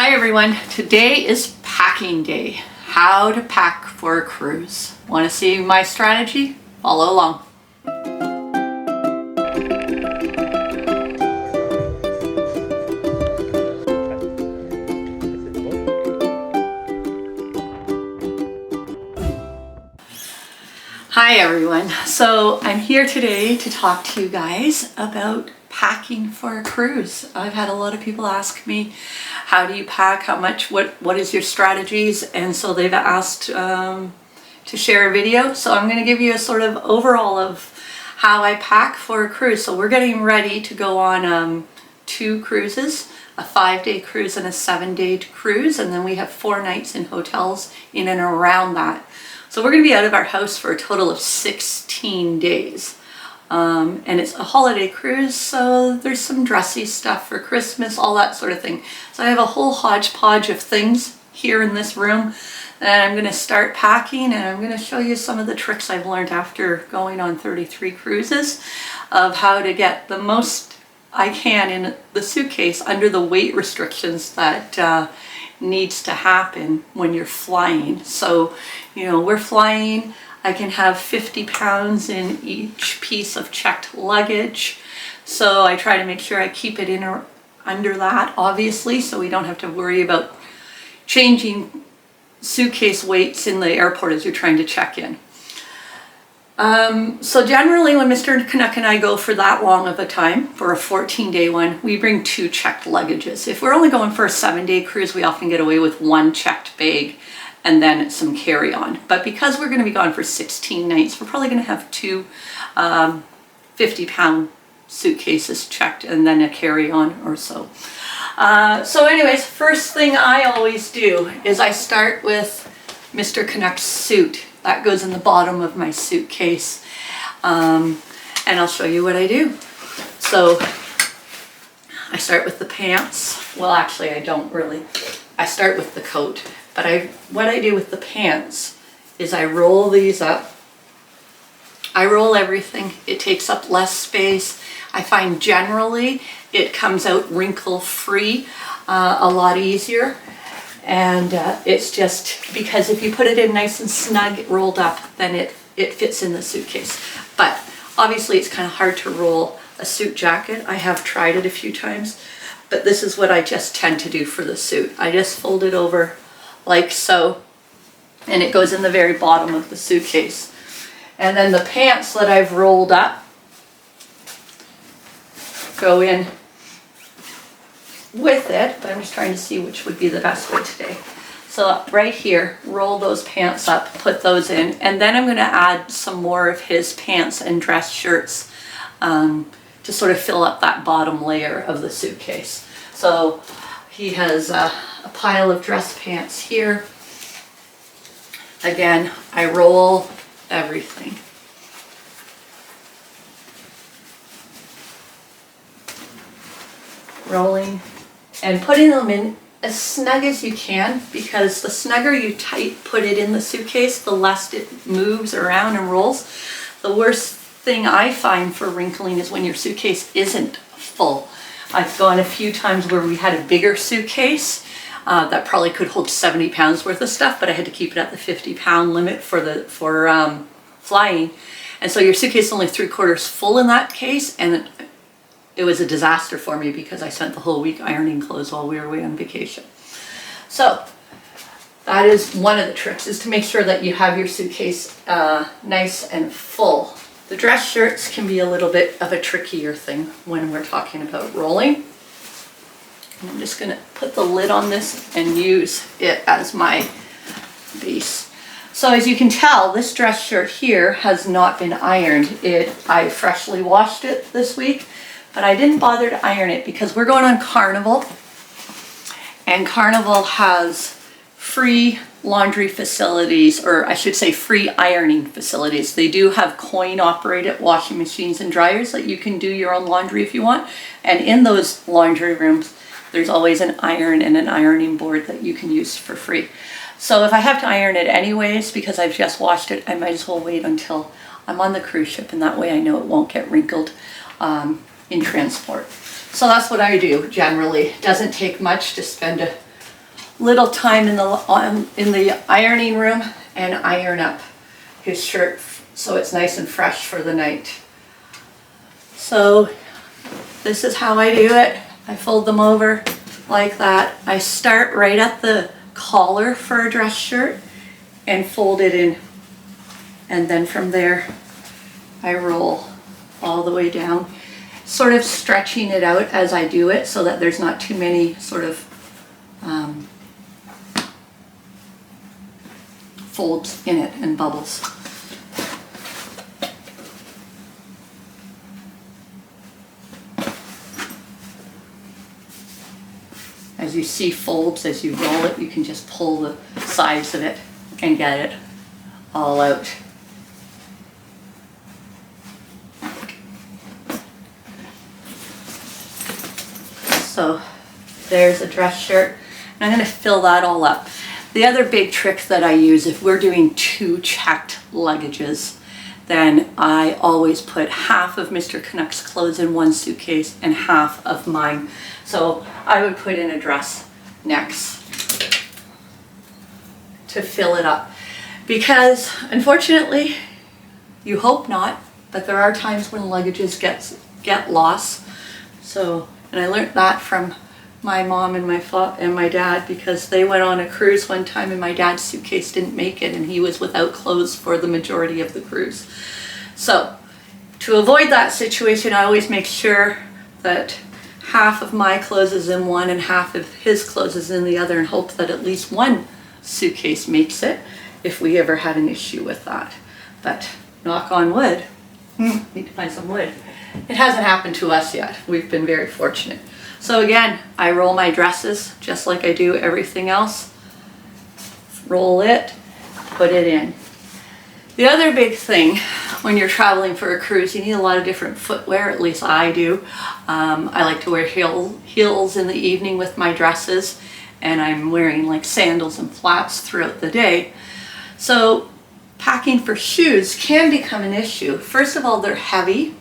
Hi everyone, today is packing day. How to pack for a cruise. Want to see my strategy? Follow along. Hi everyone, so I'm here today to talk to you guys about packing for a cruise. I've had a lot of people ask me, how do you pack, how much, what is your strategies, and so they've asked to share a video. So I'm going to give you a sort of overall of how I pack for a cruise. So we're getting ready to go on 2 cruises, a 5-day cruise and a 7-day cruise, and then we have 4 nights in hotels in and around that. So we're going to be out of our house for a total of 16 days. And it's a holiday cruise, so there's some dressy stuff for Christmas, all that sort of thing. So I have a whole hodgepodge of things here in this room, and I'm going to start packing, and I'm going to show you some of the tricks I've learned after going on 33 cruises of how to get the most I can in the suitcase under the weight restrictions that needs to happen when you're flying. So, you know, we're flying, I can have 50 pounds in each piece of checked luggage. So I try to make sure I keep it in or under that, obviously, so we don't have to worry about changing suitcase weights in the airport as you're trying to check in. So generally when Mr. Canuck and I go for that long of a time, for a 14-day one, we bring 2 checked luggages. If we're only going for a 7-day cruise, we often get away with 1 checked bag and then some carry-on. But because we're going to be gone for 16 nights, we're probably going to have 2 50-pound suitcases checked and then a carry-on or so. So anyways, first thing I always do is I start with Mr. Canuck's suit. That goes in the bottom of my suitcase. And I'll show you what I do. So I start with the pants. Well, actually I don't really. I start with the coat. But what I do with the pants is I roll these up. I roll everything. It takes up less space. I find generally it comes out wrinkle-free a lot easier. And it's just because if you put it in nice and snug, rolled up, then it fits in the suitcase. But obviously it's kind of hard to roll a suit jacket. I have tried it a few times, but this is what I just tend to do for the suit. I just fold it over like so, and it goes in the very bottom of the suitcase. And then the pants that I've rolled up go in with it, but I'm just trying to see which would be the best way today. So right here, roll those pants up, put those in, and then I'm going to add some more of his pants and dress shirts to sort of fill up that bottom layer of the suitcase. So he has a pile of dress pants here. Again, I roll everything. Rolling and putting them in as snug as you can, because the snugger you put it in the suitcase, the less it moves around and rolls. The worst thing I find for wrinkling is when your suitcase isn't full. I've gone a few times where we had a bigger suitcase that probably could hold 70 pounds worth of stuff, but I had to keep it at the 50-pound limit for flying. And so your suitcase is only 3/4 full in that case, and it was a disaster for me because I spent the whole week ironing clothes while we were away on vacation. So that is one of the tricks, is to make sure that you have your suitcase nice and full. The dress shirts can be a little bit of a trickier thing when we're talking about rolling. I'm just going to put the lid on this and use it as my base. So as you can tell, this dress shirt here has not been ironed. I freshly washed it this week, but I didn't bother to iron it because we're going on Carnival, and Carnival has free laundry facilities, or I should say free ironing facilities. They do have coin operated washing machines and dryers that you can do your own laundry if you want, and in those laundry rooms there's always an iron and an ironing board that you can use for free. So if I have to iron it anyways because I've just washed it, I might as well wait until I'm on the cruise ship, and that way I know it won't get wrinkled in transport. So that's what I do generally. It doesn't take much to spend little time in the ironing room and iron up his shirt so it's nice and fresh for the night. So this is how I do it. I fold them over like that. I start right at the collar for a dress shirt and fold it in, and then from there I roll all the way down, sort of stretching it out as I do it so that there's not too many sort of folds in it and bubbles. As you see folds, as you roll it, you can just pull the sides of it and get it all out. So there's a dress shirt, and I'm going to fill that all up. The other big trick that I use, if we're doing 2 checked luggages, then I always put half of Mr. Canuck's clothes in one suitcase and half of mine. So I would put in a dress next to fill it up. Because unfortunately, you hope not, but there are times when luggages get lost. So, and I learned that from my mom and my dad, because they went on a cruise one time and my dad's suitcase didn't make it and he was without clothes for the majority of the cruise. So to avoid that situation, I always make sure that half of my clothes is in one and half of his clothes is in the other, and hope that at least one suitcase makes it if we ever had an issue with that. But knock on wood, need to find some wood. It hasn't happened to us yet. We've been very fortunate. So again, I roll my dresses just like I do everything else. Roll it, put it in. The other big thing when you're traveling for a cruise, you need a lot of different footwear, at least I do. I like to wear heels in the evening with my dresses, and I'm wearing like sandals and flats throughout the day. So packing for shoes can become an issue. First of all, they're heavy.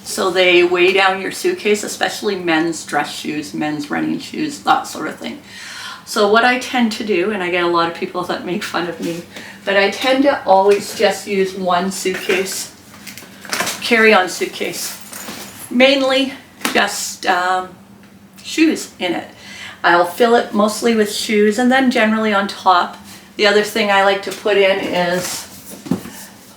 So they weigh down your suitcase, especially men's dress shoes, men's running shoes, that sort of thing. So what I tend to do, and I get a lot of people that make fun of me, but I tend to always just use one suitcase, carry-on suitcase. Mainly just shoes in it. I'll fill it mostly with shoes, and then generally on top. The other thing I like to put in is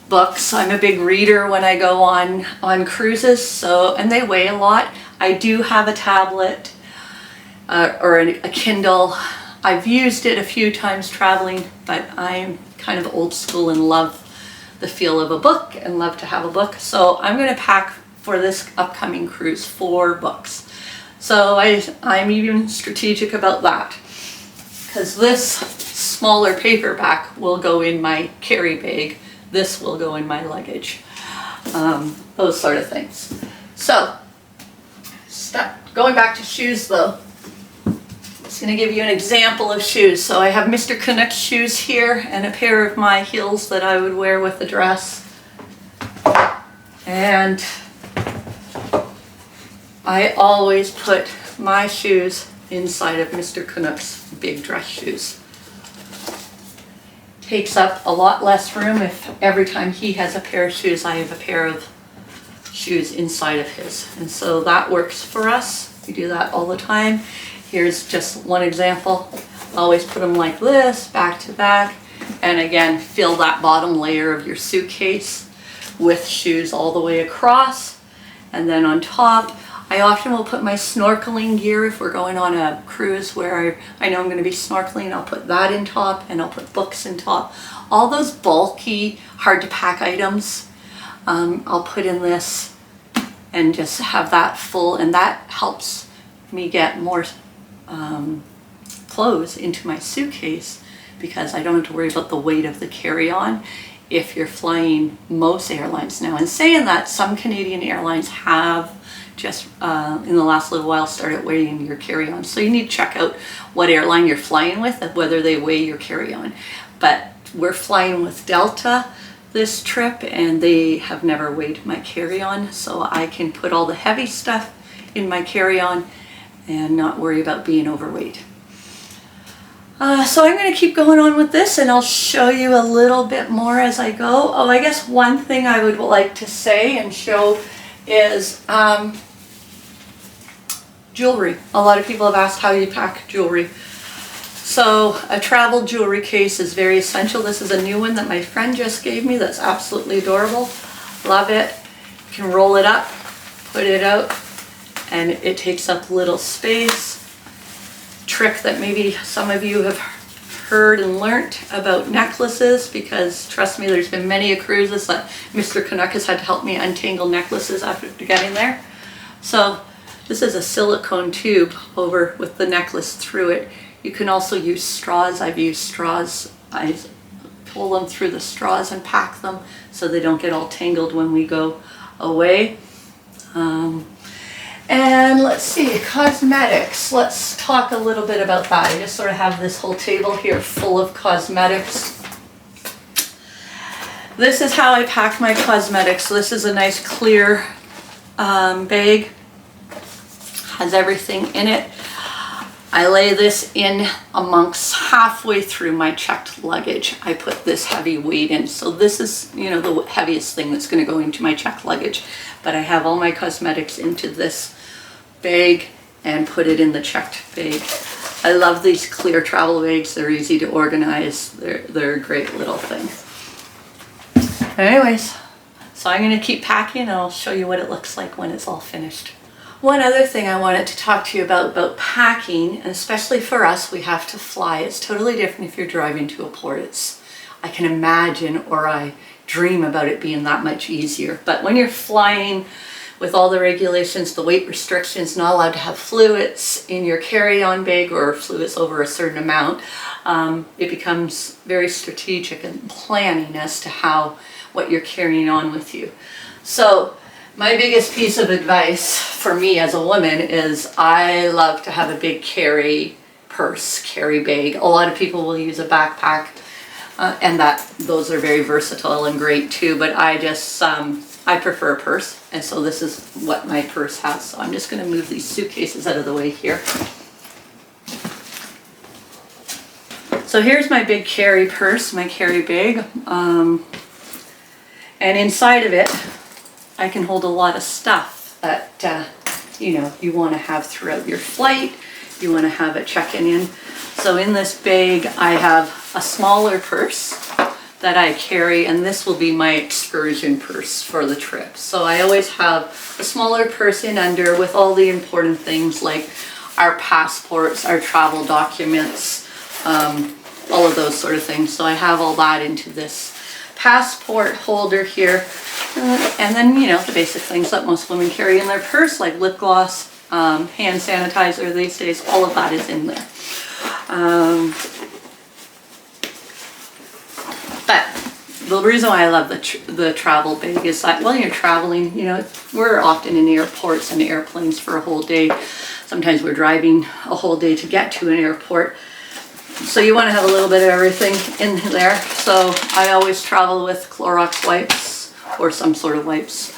books. I'm a big reader when I go on cruises, and they weigh a lot. I do have a tablet or a Kindle. I've used it a few times traveling, but I'm kind of old school and love the feel of a book and love to have a book. So I'm going to pack for this upcoming cruise 4 books. So I'm even strategic about that, because this smaller paperback will go in my carry bag. This will go in my luggage. Those sort of things. So, going back to shoes though, I'm just going to give you an example of shoes. So I have Mr. Canuck's shoes here and a pair of my heels that I would wear with the dress. And I always put my shoes inside of Mr. Canuck's big dress shoes. Takes up a lot less room if every time he has a pair of shoes, I have a pair of shoes inside of his. And so that works for us. We do that all the time. Here's just one example. Always put them like this, back to back. And again, fill that bottom layer of your suitcase with shoes all the way across. And then on top, I often will put my snorkeling gear if we're going on a cruise where I know I'm going to be snorkeling. I'll put that in top, and I'll put books in top. All those bulky, hard to pack items, I'll put in this and just have that full, and that helps me get more clothes into my suitcase, because I don't have to worry about the weight of the carry-on if you're flying most airlines now. And saying that, some Canadian airlines have just in the last little while started weighing your carry-on. So you need to check out what airline you're flying with and whether they weigh your carry-on. But we're flying with Delta this trip, and they have never weighed my carry-on, so I can put all the heavy stuff in my carry-on and not worry about being overweight. So I'm going to keep going on with this, and I'll show you a little bit more as I go. Oh, I guess one thing I would like to say and show is jewelry. A lot of people have asked how you pack jewelry. So a travel jewelry case is very essential. This is a new one that my friend just gave me that's absolutely adorable. Love it. You can roll it up, put it out, and it takes up little space. Trick that maybe some of you have heard and learnt about necklaces, because trust me, there's been many cruises that Mr. Canuck has had to help me untangle necklaces after getting there. So this is a silicone tube over with the necklace through it. You can also use straws. I've used straws. I pull them through the straws and pack them so they don't get all tangled when we go away. And let's see, cosmetics. Let's talk a little bit about that. I just sort of have this whole table here full of cosmetics. This is how I pack my cosmetics. So this is a nice clear bag. Has everything in it. I lay this in amongst halfway through my checked luggage. I put this heavy weight in. So this is, you know, the heaviest thing that's going to go into my checked luggage. But I have all my cosmetics into this bag and put it in the checked bag. I love these clear travel bags. They're easy to organize. They're a great little thing. Anyways, so I'm going to keep packing and I'll show you what it looks like when it's all finished. One other thing I wanted to talk to you about packing, and especially for us, we have to fly. It's totally different if you're driving to a port. I can imagine, or I dream about it being that much easier. But when you're flying with all the regulations, the weight restrictions, not allowed to have fluids in your carry-on bag or fluids over a certain amount, it becomes very strategic and planning as to what you're carrying on with you. So my biggest piece of advice for me as a woman is I love to have a big carry purse, carry bag. A lot of people will use a backpack, and those are very versatile and great too, but I just, I prefer a purse, and so this is what my purse has. So I'm just going to move these suitcases out of the way here. So here's my big carry purse, my carry bag, and inside of it I can hold a lot of stuff that you know, you want to have throughout your flight. You want to have it checking in. So in this bag I have a smaller purse that I carry, and this will be my excursion purse for the trip. So I always have a smaller purse in under with all the important things like our passports, our travel documents, all of those sort of things. So I have all that into this passport holder here, and then, you know, the basic things that most women carry in their purse, like lip gloss, hand sanitizer these days. All of that is in there. But the reason why I love the travel bag is that when you're traveling, you know, we're often in airports and airplanes for a whole day. Sometimes we're driving a whole day to get to an airport. So you want to have a little bit of everything in there. So I always travel with Clorox wipes or some sort of wipes,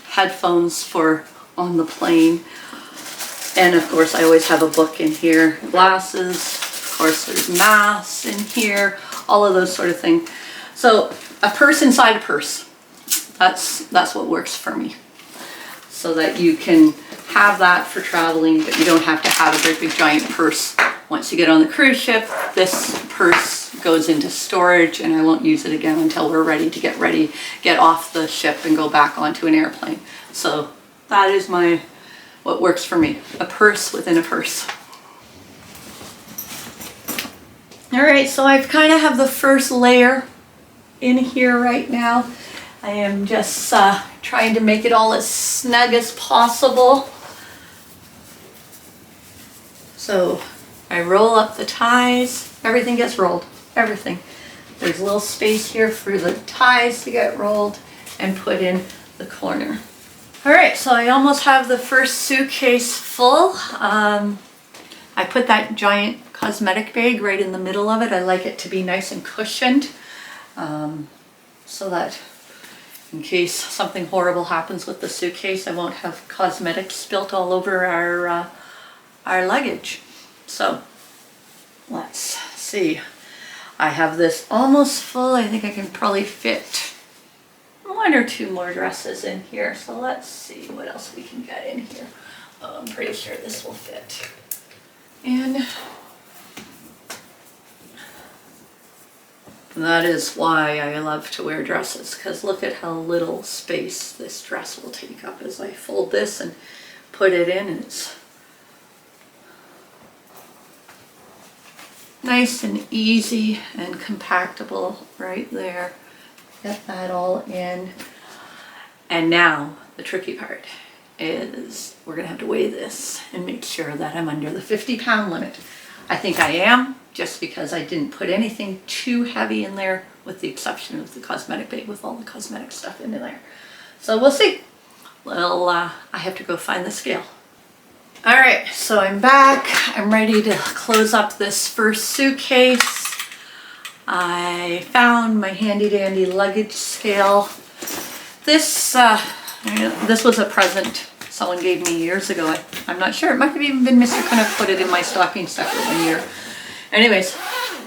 headphones for on the plane, and of course I always have a book in here, glasses, of course there's masks in here, all of those sort of things. So a purse inside a purse, that's what works for me, so that you can have that for traveling, but you don't have to have a great big giant purse. Once you get on the cruise ship, this purse goes into storage, and I won't use it again until we're ready to get off the ship and go back onto an airplane. So that is what works for me, a purse within a purse. All right, so I've kind of have the first layer in here right now. I am just trying to make it all as snug as possible. So I roll up the ties, everything gets rolled, everything. There's a little space here for the ties to get rolled and put in the corner. All right, so I almost have the first suitcase full. I put that giant cosmetic bag right in the middle of it. I like it to be nice and cushioned, so that in case something horrible happens with the suitcase, I won't have cosmetics spilt all over our luggage. So let's see. I have this almost full. I think I can probably fit 1 or 2 more dresses in here. So let's see what else we can get in here. Oh, I'm pretty sure this will fit. And that is why I love to wear dresses, because look at how little space this dress will take up as I fold this and put it in, and it's nice and easy and compactable right there. Get that all in. And now the tricky part is we're gonna have to weigh this and make sure that I'm under the 50-pound limit. I think I am, just because I didn't put anything too heavy in there, with the exception of the cosmetic bag with all the cosmetic stuff in there. So we'll see. Well, I have to go find the scale. All right, so I'm back. I'm ready to close up this first suitcase. I found my handy dandy luggage scale. This was a present someone gave me years ago. I'm not sure. It might have even been Mr. Canuck put it in my stocking stuffer one year. Anyways,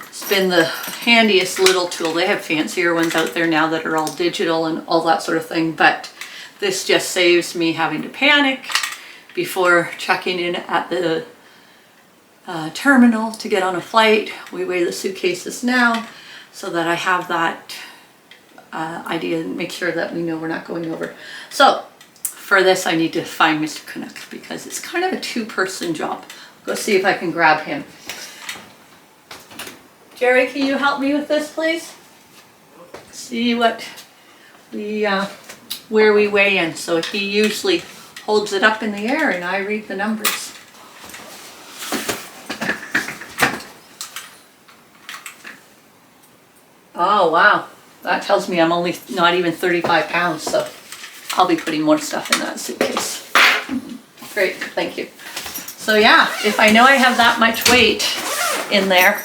it's been the handiest little tool. They have fancier ones out there now that are all digital and all that sort of thing, but this just saves me having to panic before checking in at the terminal to get on a flight. We weigh the suitcases now so that I have that idea and make sure that we know we're not going over. So for this, I need to find Mr. Canuck because it's kind of a 2-person job. Go see if I can grab him. Jerry, can you help me with this, please? See what we, where we weigh in. So he usually holds it up in the air and I read the numbers. Oh, wow. That tells me I'm only not even 35 pounds, so I'll be putting more stuff in that suitcase. Great, thank you. So yeah, if I know I have that much weight in there,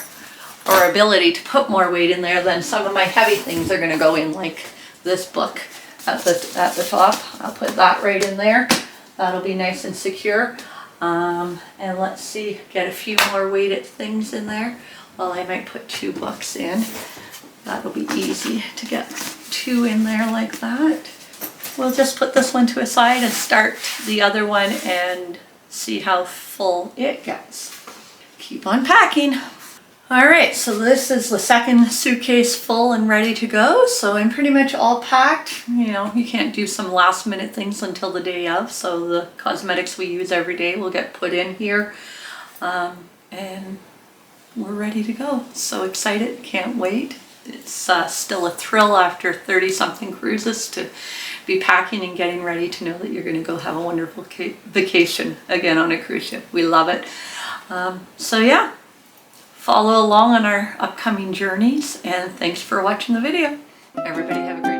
or ability to put more weight in there, then some of my heavy things are gonna go in, like this book at the top. I'll put that right in there. That'll be nice and secure. And let's see, get a few more weighted things in there. Well, I might put 2 books in. That'll be easy to get 2 in there like that. We'll just put this one to a side and start the other one and see how full it gets. Keep on packing. All right, so this is the second suitcase full and ready to go. So I'm pretty much all packed. You know, you can't do some last minute things until the day of. So the cosmetics we use every day will get put in here. And we're ready to go. So excited, can't wait. It's still a thrill after 30-something cruises to be packing and getting ready to know that you're going to go have a wonderful vacation again on a cruise ship. We love it. So yeah, follow along on our upcoming journeys, and thanks for watching the video. Everybody have a great